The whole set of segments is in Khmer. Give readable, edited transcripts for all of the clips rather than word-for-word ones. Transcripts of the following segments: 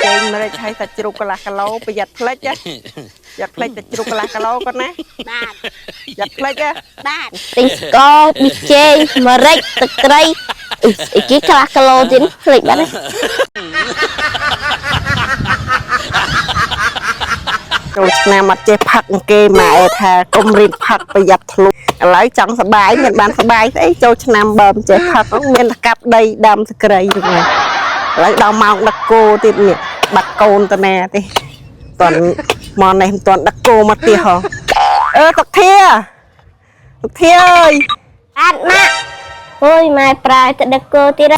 ចេងមិនได้ใช้សាច់ជ្រូកកន្លះគីឡូប្រយ័ត្នផ្លិចណាប្រយ័ត្នផ្លិចសាច់ជ្រូកកន្លះគីឡូគាត់ណាបាទប្រយ័ត្នផ្លិចណាបាទទិញស្ករប៊ីចេងម្រេចទឹកត្រីអីគេកន្លះគីឡូទៀតផ្លិចបាត់ចូលឆ្នាំអត់ចេះផឹកគេម៉ែថាកុំរៀនផឹកប្រយ័ត្នធ្លុះឥឡូវចង់សបាយមិនបានសបាយស្អីចូលឆ្នាំបើមិនចេះផឹកមានតែកាប់ដីដាំសក្រីហ្នឹងឥឡូវដល់ម៉ោងដឹកគោទៀតនេះបាត់កូនតាណាទេតន់មកនេះមិនតន់ដឹកគោមកទៀតហ៎តុកធាអើយអាត់ណាអូយម៉ែប្រើទៅដឹកគោទៀត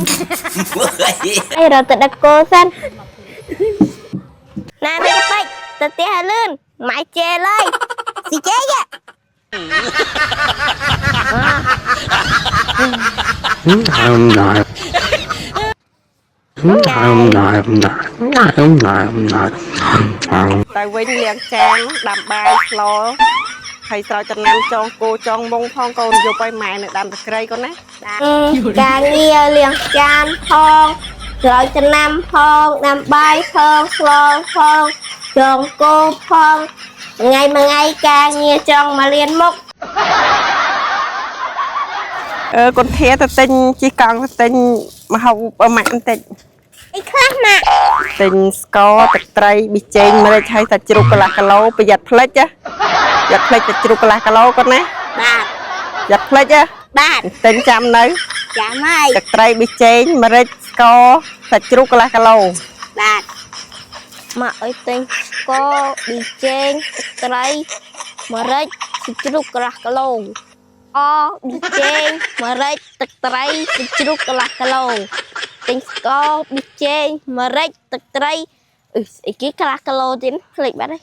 អីរត់ទៅដឹកគោសិនណានេះពេកទៅផ្ទះឲ្យលឿនម៉ែជេលហើយស៊ីជេយ៉ាតែវិញលាងចានដាំបាយស្លហើយស្រោចចំណាំចងគោចងមុងផងកូនយកឲ្យម៉ែនៅដាំតក្រីកូនណាការងារលាងចានផងស្រោចចំណាំផងដាំបាយផងស្លផងចងគោផងថ្ងៃមួយថ្ងៃការងារចង់មកលៀនមុខកូនធាទៅទិញជីកង់ទៅទិញមកហៅម៉ាក់បន្តិចអីខ្លះម៉ាក់ទិញស្ករទឹកត្រីប៊ីចេងម្រេចហើយសាច់ជ្រូកកន្លះគីឡូប្រយ័ត្នផ្លិចណាប្រយ័ត្នផ្លិចសាច់ជ្រូកកន្លះគីឡូគាត់ណាបាទប្រយ័ត្នផ្លិចណាបាទទិញចាំនៅចាំហើយទឹកត្រីប៊ីចេងម្រេចស្ករសាច់ជ្រូកកន្លះគីឡូបាទមកអីទិញស្ករប៊ីចេងទឹកត្រីម្រេចសាច់ជ្រូកកន្លះគីឡូប៊ីចេងម្រេចទឹកត្រីសាច់ជ្រូកកន្លះគីឡូទិញស្ករប៊ីចេងម្រេចទឹកត្រីអីគេកន្លះគីឡូទៀតភ្លេចបាត់ហើយ